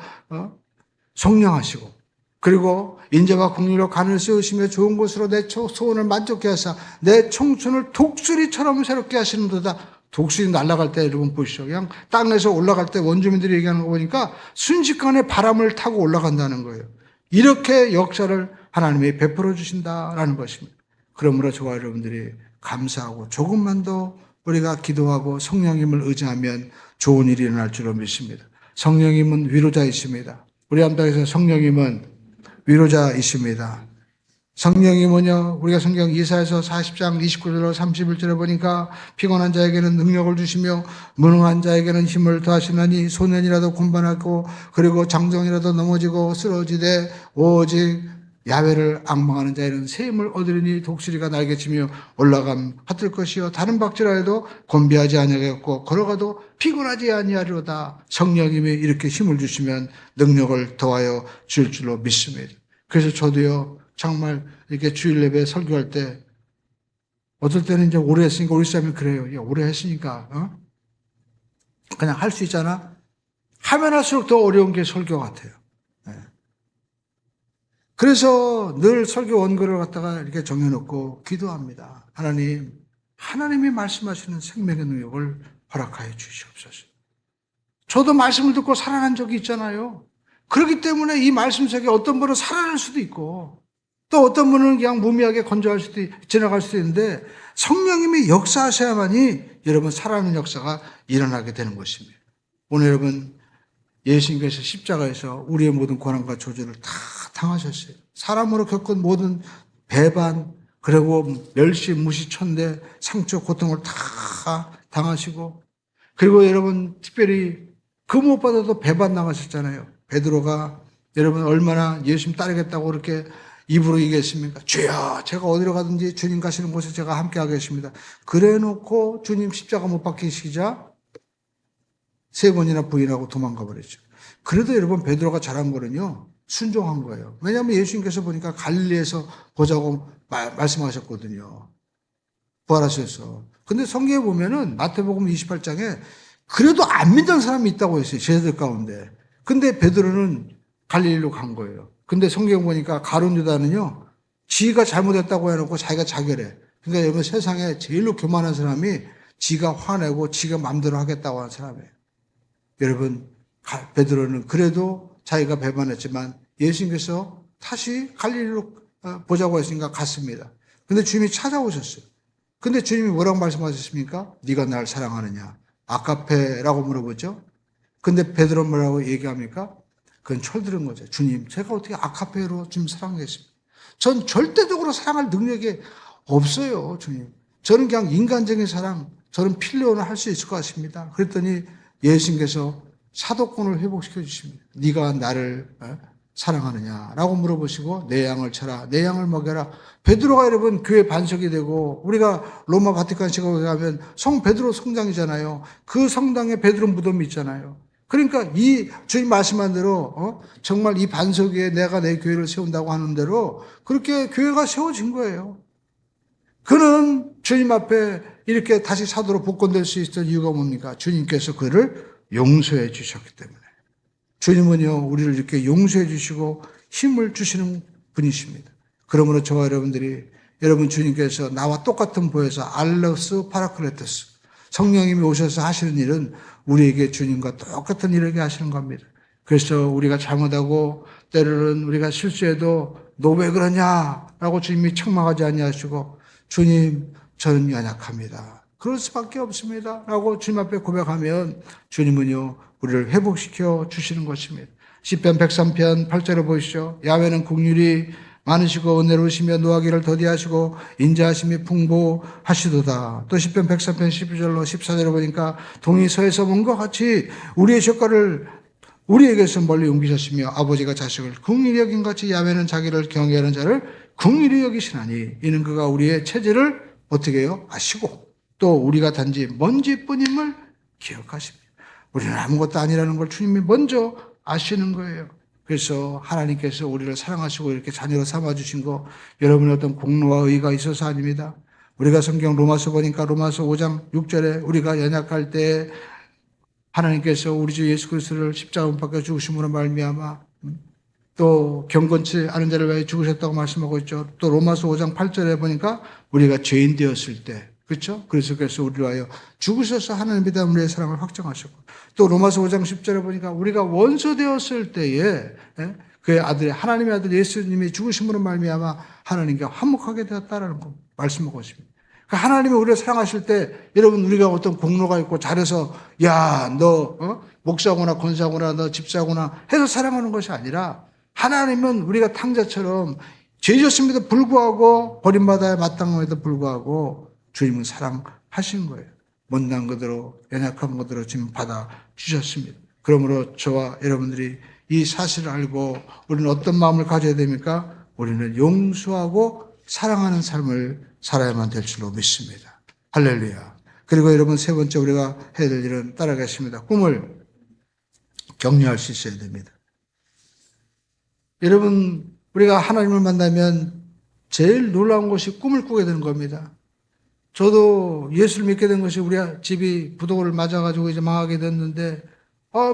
속량하시고 그리고 인자와 공의로 간을 세우시며 좋은 곳으로 내 소원을 만족케 하사 내 청춘을 독수리처럼 새롭게 하시는도다. 독수리 날아갈 때 여러분 보시죠. 그냥 땅에서 올라갈 때 원주민들이 얘기하는 거 보니까 순식간에 바람을 타고 올라간다는 거예요. 이렇게 역사를 하나님이 베풀어 주신다라는 것입니다. 그러므로 저와 여러분들이 감사하고 조금만 더 우리가 기도하고 성령님을 의지하면 좋은 일이 일어날 줄로 믿습니다. 성령님은 위로자이십니다. 우리 암당에서 성령님은 위로자이십니다. 성령님은요, 우리가 성경 이사야서 40장 29절로 31절에 보니까 피곤한 자에게는 능력을 주시며 무능한 자에게는 힘을 더하시나니 소년이라도 곤반하고 그리고 장정이라도 넘어지고 쓰러지되 오직 야훼를 앙망하는 자에는 새 힘을 얻으리니 독수리가 날개치며 올라감 핫들 것이요 다른 박지라 해도 곤비하지 아니하겠고 걸어가도 피곤하지 아니하리로다. 성령님이 이렇게 힘을 주시면 능력을 더하여 줄 줄로 믿습니다. 그래서 저도요 정말 이렇게 주일 예배 설교할 때 어떨 때는 이제 오래 했으니까 우리 사람이 그래요. 야, 오래 했으니까 그냥 할 수 있잖아. 하면 할수록 더 어려운 게 설교 같아요. 그래서 늘 설교 원고를 갖다가 이렇게 정해놓고 기도합니다. 하나님, 하나님이 말씀하시는 생명의 능력을 허락하여 주시옵소서. 저도 말씀을 듣고 살아난 적이 있잖아요. 그렇기 때문에 이 말씀 속에 어떤 분은 살아날 수도 있고 또 어떤 분은 그냥 무미하게 건조할 수도 지나갈 수도 있는데 성령님이 역사하셔야만이 여러분 살아나는 역사가 일어나게 되는 것입니다. 오늘 여러분 예수님께서 십자가에서 우리의 모든 고난과 조절을 다 당하셨어요. 사람으로 겪은 모든 배반, 그리고 멸시, 무시, 천대, 상처, 고통을 다 당하시고 그리고 여러분 특별히 그 무엇보다도 배반 당하셨잖아요. 베드로가 여러분 얼마나 예수님 따르겠다고 그렇게 입으로 얘기했습니까? 주여 제가 어디로 가든지 주님 가시는 곳에 제가 함께 하겠습니다. 그래 놓고 주님 십자가 못 박히시자 3번이나 부인하고 도망가 버렸죠. 그래도 여러분 베드로가 잘한 거는요. 순종한 거예요. 왜냐하면 예수님께서 보니까 갈릴리에서 보자고 말씀하셨거든요. 부활하셔서. 근데 성경에 보면은 마태복음 28장에 그래도 안 믿는 사람이 있다고 했어요. 제자들 가운데. 근데 베드로는 갈릴리로 간 거예요. 근데 성경 보니까 가룟 유다는요. 지가 잘못했다고 해놓고 자기가 자결해. 그러니까 여러분 세상에 제일로 교만한 사람이 지가 화내고 지가 마음대로 하겠다고 하는 사람이에요. 여러분 베드로는 그래도 자기가 배반했지만 예수님께서 다시 갈릴리로 보자고 했으니까 갔습니다. 근데 주님이 찾아오셨어요. 근데 주님이 뭐라고 말씀하셨습니까? 네가 날 사랑하느냐? 아가페라고 물어보죠. 근데 베드로 뭐라고 얘기합니까? 그건 철들은 거죠. 주님, 제가 어떻게 아가페로 지금 사랑하겠습니까? 전 절대적으로 사랑할 능력이 없어요, 주님. 저는 그냥 인간적인 사랑, 저는 필요는 할 수 있을 것 같습니다. 그랬더니 예수님께서 사도권을 회복시켜 주십니다. 네가 나를 사랑하느냐라고 물어보시고 내 양을 쳐라, 내 양을 먹여라. 베드로가 여러분 교회 반석이 되고 우리가 로마 바티칸 시각에 가면 성 베드로 성당이잖아요. 그 성당에 베드로 무덤이 있잖아요. 그러니까 이 주님 말씀한 대로 정말 이 반석 위에 내가 내 교회를 세운다고 하는 대로 그렇게 교회가 세워진 거예요. 그는 주님 앞에 이렇게 다시 사도로 복권될 수 있었던 이유가 뭡니까? 주님께서 그를 용서해 주셨기 때문에. 주님은요, 우리를 이렇게 용서해 주시고 힘을 주시는 분이십니다. 그러므로 저와 여러분들이, 여러분 주님께서 나와 똑같은 보혜사 알로스 파라클레토스 성령님이 오셔서 하시는 일은 우리에게 주님과 똑같은 일을 하시는 겁니다. 그래서 우리가 잘못하고 때로는 우리가 실수해도 너 왜 그러냐라고 주님이 책망하지 아니하시고 주님 저는 연약합니다. 그럴 수밖에 없습니다. 라고 주님 앞에 고백하면 주님은요 우리를 회복시켜 주시는 것입니다. 시편 103편 8절을 보시죠. 야훼는 긍휼이 많으시고 은혜로우시며 노하기를 더디하시고 인자하심이 풍부하시도다. 또 시편 103편 12절로 14절을 보니까 동이 서에서 먼것 같이 우리의 젓가를 우리에게서 멀리 옮기셨으며 아버지가 자식을 긍휼히 여긴 같이 야훼는 자기를 경외하는 자를 긍휼히 여기시나니 이는 그가 우리의 체질을 어떻게 해요? 아시고 또 우리가 단지 먼지뿐임을 기억하십니다. 우리는 아무것도 아니라는 걸 주님이 먼저 아시는 거예요. 그래서 하나님께서 우리를 사랑하시고 이렇게 자녀로 삼아주신 거 여러분의 어떤 공로와 의의가 있어서 아닙니다. 우리가 성경 로마서 보니까 로마서 5장 6절에 우리가 연약할 때 하나님께서 우리 주 예수 그리스도를 십자가 못 박혀 죽으심으로 말미암아 또 경건치 않은 자를 위하여 죽으셨다고 말씀하고 있죠. 또 로마서 5장 8절에 보니까 우리가 죄인 되었을 때 그렇죠? 그래서 우리를 위하여 죽으셔서 하나님에 대한 우리의 사랑을 확정하셨고 또 로마서 5장 10절에 보니까 우리가 원수 되었을 때에 그의 아들 하나님의 아들 예수님이 죽으심으로 말미암아 하나님과 화목하게 되었다라는 거 말씀하고 있습니다. 그러니까 하나님이 우리를 사랑하실 때 여러분 우리가 어떤 공로가 있고 잘해서 야 너 목사구나 권사구나 너 집사구나 해서 사랑하는 것이 아니라 하나님은 우리가 탕자처럼 죄졌음에도 불구하고 버림받아야 마땅함에도 불구하고 주님은 사랑하신 거예요. 못난 것으로 연약한 것으로 지금 받아주셨습니다. 그러므로 저와 여러분들이 이 사실을 알고 우리는 어떤 마음을 가져야 됩니까? 우리는 용서하고 사랑하는 삶을 살아야만 될 줄로 믿습니다. 할렐루야. 그리고 여러분 세 번째 우리가 해야 될 일은 따라가겠습니다. 꿈을 격려할 수 있어야 됩니다. 여러분 우리가 하나님을 만나면 제일 놀라운 것이 꿈을 꾸게 되는 겁니다. 저도 예수를 믿게 된 것이 우리 집이 부도를 맞아가지고 이제 망하게 됐는데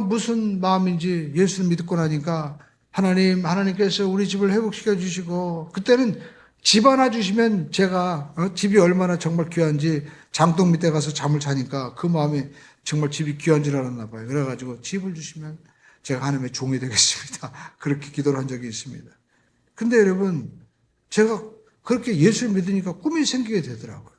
무슨 마음인지 예수를 믿고 나니까 하나님께서 우리 집을 회복시켜 주시고 그때는 집 하나 주시면 제가 집이 얼마나 정말 귀한지 장독 밑에 가서 잠을 자니까 그 마음이 정말 집이 귀한 줄 알았나 봐요. 그래가지고 집을 주시면 제가 하나님의 종이 되겠습니다. 그렇게 기도를 한 적이 있습니다. 근데 여러분 제가 그렇게 예수를 믿으니까 꿈이 생기게 되더라고요.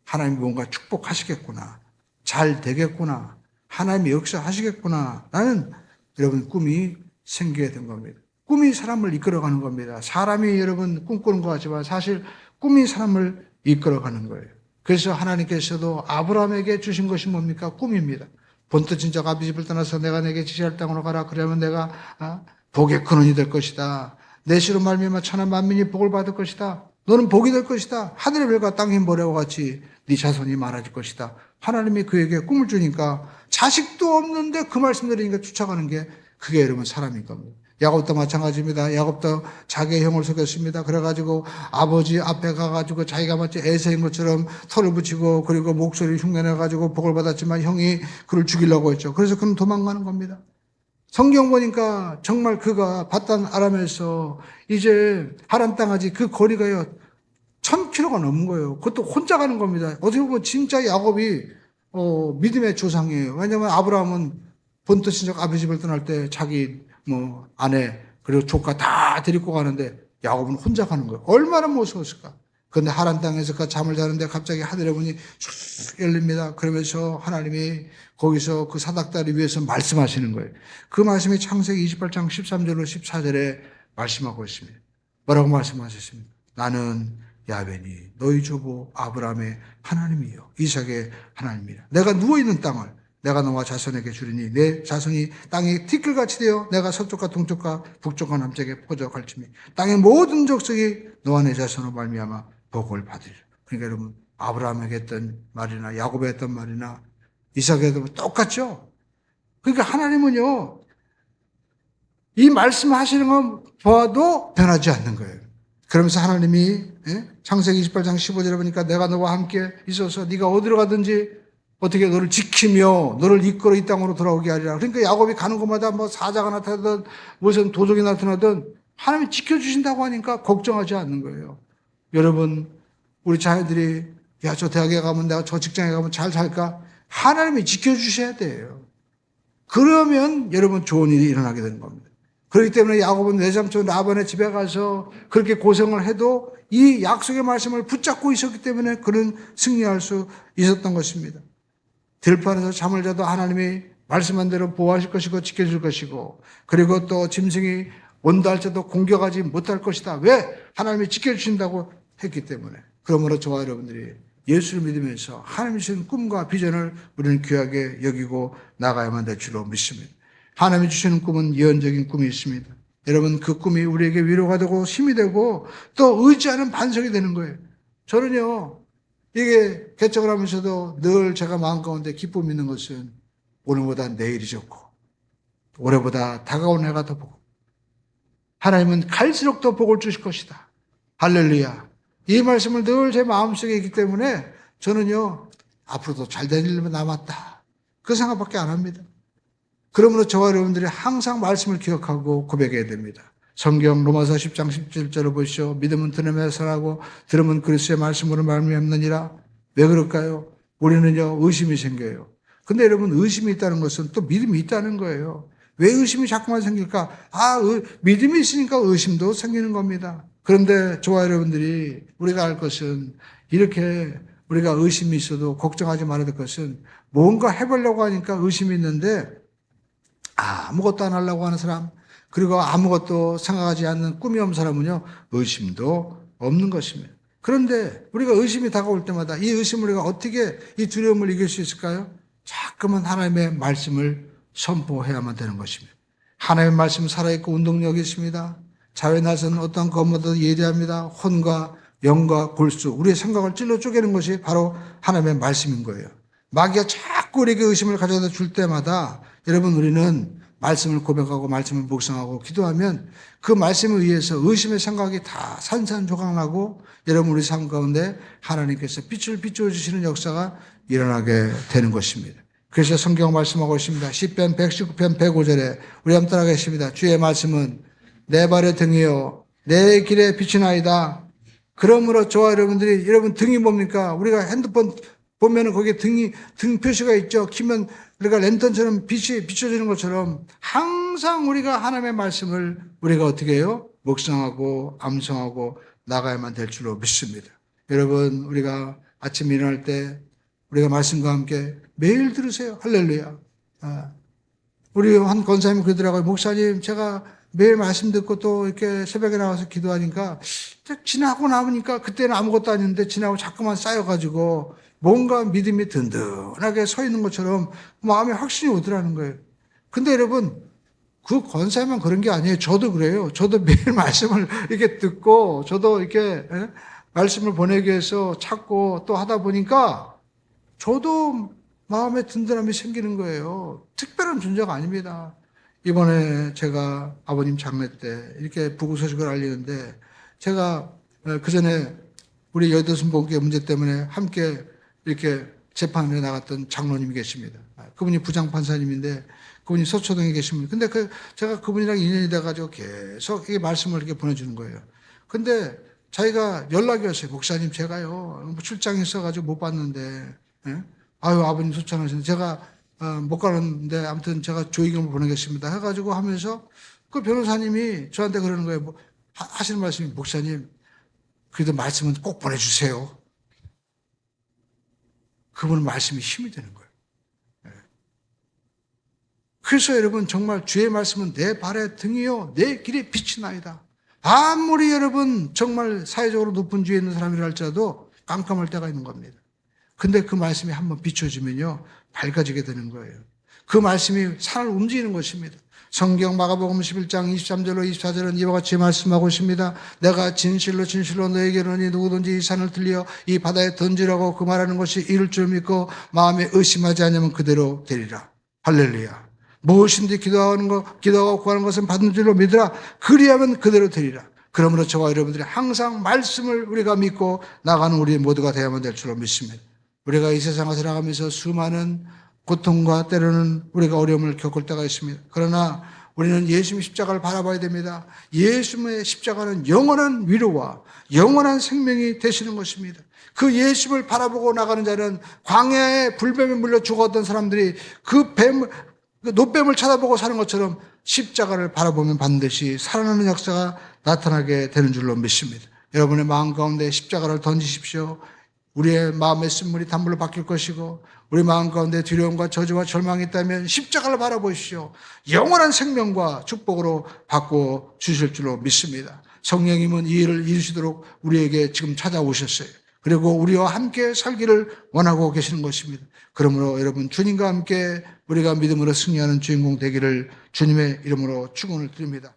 하나님이 뭔가 축복하시겠구나. 잘 되겠구나. 하나님이 역사하시겠구나. 라는 여러분 꿈이 생기게 된 겁니다. 꿈이 사람을 이끌어가는 겁니다. 사람이 여러분 꿈꾸는 것 같지만 사실 꿈이 사람을 이끌어가는 거예요. 그래서 하나님께서도 아브라함에게 주신 것이 뭡니까? 꿈입니다. 본토 친척 아비 집을 떠나서 내가 내게 지시할 땅으로 가라. 그러면 내가 복의 근원이 될 것이다. 내 씨로 말미암아 천하 만민이 복을 받을 것이다. 너는 복이 될 것이다. 하늘의 별과 땅의 모래와 같이 네 자손이 많아질 것이다. 하나님이 그에게 꿈을 주니까 자식도 없는데 그 말씀 드리니까 쫓아가는 게 그게 여러분 사람인 겁니다. 야곱도 마찬가지입니다. 야곱도 자기의 형을 속였습니다. 그래가지고 아버지 앞에 가가지고 자기가 마치 에서인 것처럼 털을 붙이고 그리고 목소리를 흉내내가지고 복을 받았지만 형이 그를 죽이려고 했죠. 그래서 그는 도망가는 겁니다. 성경 보니까 정말 그가 바단 아람에서 이제 하란 땅까지 그 거리가요 1000km가 넘은 거예요. 그것도 혼자 가는 겁니다. 어떻게 보면 진짜 야곱이 믿음의 조상이에요. 왜냐하면 아브라함은 본토 친척 아비 집을 떠날 때 자기 아내 그리고 조카 다 데리고 가는데 야곱은 혼자 가는 거예요. 얼마나 무서웠을까. 그런데 하란 땅에서 그 잠을 자는데 갑자기 하늘의 문이 쭉 열립니다. 그러면서 하나님이 거기서 그 사닥다리 위에서 말씀하시는 거예요. 그 말씀이 창세기 28장 13절로 14절에 말씀하고 있습니다. 뭐라고 말씀하셨습니까? 나는 야훼니 너희 주부 아브라함의 하나님이요 이삭의 하나님이라. 내가 누워있는 땅을 내가 너와 자손에게 주리니 내 자손이 땅에 티끌같이 되어 내가 서쪽과 동쪽과 북쪽과 남쪽에 퍼져 갈지니 땅의 모든 족속이 너와 내 자손으로 말미암아 복을 받으리라. 그러니까 여러분 아브라함에게 했던 말이나 야곱에 했던 말이나 이삭에게 했던 말 똑같죠. 그러니까 하나님은요 이 말씀하시는 건 보아도 변하지 않는 거예요. 그러면서 하나님이 창세기 28장 15절에 보니까 내가 너와 함께 있어서 네가 어디로 가든지 어떻게 너를 지키며 너를 이끌어 이 땅으로 돌아오게 하리라. 그러니까 야곱이 가는 곳마다 뭐 사자가 나타나든 무슨 도적이 나타나든 하나님이 지켜주신다고 하니까 걱정하지 않는 거예요. 여러분 우리 자녀들이 야 저 대학에 가면 내가 저 직장에 가면 잘 살까? 하나님이 지켜주셔야 돼요. 그러면 여러분 좋은 일이 일어나게 되는 겁니다. 그렇기 때문에 야곱은 외삼촌 라반의 집에 가서 그렇게 고생을 해도 이 약속의 말씀을 붙잡고 있었기 때문에 그는 승리할 수 있었던 것입니다. 들판에서 잠을 자도 하나님이 말씀한 대로 보호하실 것이고 지켜줄 것이고 그리고 또 짐승이 온다 할지라도 공격하지 못할 것이다. 왜? 하나님이 지켜주신다고 했기 때문에. 그러므로 저와 여러분들이 예수를 믿으면서 하나님이 주신 꿈과 비전을 우리는 귀하게 여기고 나가야만 될 줄로 믿습니다. 하나님이 주시는 꿈은 예언적인 꿈이 있습니다. 여러분 그 꿈이 우리에게 위로가 되고 힘이 되고 또 의지하는 반석이 되는 거예요. 저는요 이게 개척을 하면서도 늘 제가 마음 가운데 기쁨이 있는 것은 오늘보다 내일이 좋고 올해보다 다가온 해가 더 복고 하나님은 갈수록 더 복을 주실 것이다. 할렐루야. 이 말씀을 늘 제 마음속에 있기 때문에 저는요 앞으로도 잘될 일만 남았다. 그 생각밖에 안 합니다. 그러므로 저와 여러분들이 항상 말씀을 기억하고 고백해야 됩니다. 성경 로마서 10장 17절을 보시오. 믿음은 들음에 설하고 들음은 그리스도의 말씀으로 말미암느니라. 왜 그럴까요? 우리는요 의심이 생겨요. 근데 여러분 의심이 있다는 것은 또 믿음이 있다는 거예요. 왜 의심이 자꾸만 생길까? 믿음이 있으니까 의심도 생기는 겁니다. 그런데 저와 여러분들이 우리가 알 것은 이렇게 우리가 의심이 있어도 걱정하지 말아야 될 것은 뭔가 해보려고 하니까 의심이 있는데 아무것도 안 하려고 하는 사람 그리고 아무것도 생각하지 않는 꿈이 없는 사람은요 의심도 없는 것입니다. 그런데 우리가 의심이 다가올 때마다 이 의심을 우리가 어떻게 이 두려움을 이길 수 있을까요? 자꾸만 하나님의 말씀을 선포해야만 되는 것입니다. 하나님의 말씀 살아있고 운동력이 있습니다. 자유의 나서는 어떤 것보다도 예리합니다. 혼과 영과 골수 우리의 생각을 찔러 쪼개는 것이 바로 하나님의 말씀인 거예요. 마귀가 자꾸 우리에게 의심을 가져다 줄 때마다 여러분 우리는 말씀을 고백하고 말씀을 묵상하고 기도하면 그 말씀에 의해서 의심의 생각이 다 산산조각나고 여러분 우리 삶 가운데 하나님께서 빛을 비추어 주시는 역사가 일어나게 되는 것입니다. 그래서 성경 말씀하고 있습니다. 시편 119편 105절에 우리 한번 따라가겠습니다. 주의 말씀은 내 발의 등이요 내 길의 빛이나이다. 그러므로 저와 여러분들이 여러분 등이 뭡니까? 우리가 핸드폰 보면은 거기에 등 표시가 있죠. 키면 우리가 랜턴처럼 빛이 비춰지는 것처럼 항상 우리가 하나님의 말씀을 우리가 어떻게 해요? 묵상하고 암송하고 나가야만 될 줄로 믿습니다. 여러분 우리가 아침 일어날 때 우리가 말씀과 함께 매일 들으세요. 할렐루야. 우리 한 권사님이 그러더라고요. 목사님 제가 매일 말씀 듣고 또 이렇게 새벽에 나와서 기도하니까 지나고 나니까 그때는 아무것도 아닌데 지나고 자꾸만 쌓여가지고 뭔가 믿음이 든든하게 서 있는 것처럼 마음에 확신이 오더라는 거예요. 근데 여러분 그 권사님만 그런 게 아니에요. 저도 그래요. 저도 매일 말씀을 이렇게 듣고 저도 이렇게 말씀을 보내기 위해서 찾고 또 하다 보니까 저도 마음에 든든함이 생기는 거예요. 특별한 존재가 아닙니다. 이번에 제가 아버님 장례 때 이렇게 부고 소식을 알리는데 제가 그 전에 우리 여도순복의 문제 때문에 함께 이렇게 재판에 나갔던 장로님이 계십니다. 그분이 부장판사님인데 그분이 서초동에 계십니다. 근데 제가 그분이랑 인연이 돼가지고 계속 이 말씀을 이렇게 보내주는 거예요. 근데 자기가 연락이 왔어요. 목사님 제가요 출장에 있어가지고 못 봤는데 아버님 소천하시는데 제가 못 가는데 아무튼 제가 조의경을 보내겠습니다 해가지고 하면서 그 변호사님이 저한테 그러는 거예요. 하시는 말씀이, 목사님, 그래도 말씀은 꼭 보내주세요. 그분 말씀이 힘이 되는 거예요. 그래서 여러분, 정말 주의 말씀은 내 발의 등이요 내 길의 빛이 나이다. 아무리 여러분 정말 사회적으로 높은 주에 있는 사람이라 할지라도 깜깜할 때가 있는 겁니다. 근데 그 말씀이 한번 비춰지면요 밝아지게 되는 거예요. 그 말씀이 산을 움직이는 것입니다. 성경 마가복음 11장 23절로 24절은 이와 같이 말씀하고 있습니다. 내가 진실로 진실로 너에게 이르노니 누구든지 이 산을 들려 이 바다에 던지라고 그 말하는 것이 이룰 줄 믿고 마음에 의심하지 않으면 그대로 되리라. 할렐루야. 무엇인지 기도하고 구하는 것은 받는 줄로 믿으라. 그리하면 그대로 되리라. 그러므로 저와 여러분들이 항상 말씀을 우리가 믿고 나가는 우리 모두가 되어야만 될 줄로 믿습니다. 우리가 이 세상을 살아가면서 수많은 고통과 때로는 우리가 어려움을 겪을 때가 있습니다. 그러나 우리는 예수님의 십자가를 바라봐야 됩니다. 예수님의 십자가는 영원한 위로와 영원한 생명이 되시는 것입니다. 그 예수를 바라보고 나가는 자는 광야에 불뱀에 물려 죽었던 사람들이 그 노뱀을 쳐다보고 사는 것처럼 십자가를 바라보면 반드시 살아나는 역사가 나타나게 되는 줄로 믿습니다. 여러분의 마음 가운데 십자가를 던지십시오. 우리의 마음의 쓴물이 단물로 바뀔 것이고 우리 마음 가운데 두려움과 저주와 절망이 있다면 십자가를 바라보십시오. 영원한 생명과 축복으로 바꿔 주실 줄로 믿습니다. 성령님은 이 일을 이루시도록 우리에게 지금 찾아오셨어요. 그리고 우리와 함께 살기를 원하고 계시는 것입니다. 그러므로 여러분 주님과 함께 우리가 믿음으로 승리하는 주인공 되기를 주님의 이름으로 축원을 드립니다.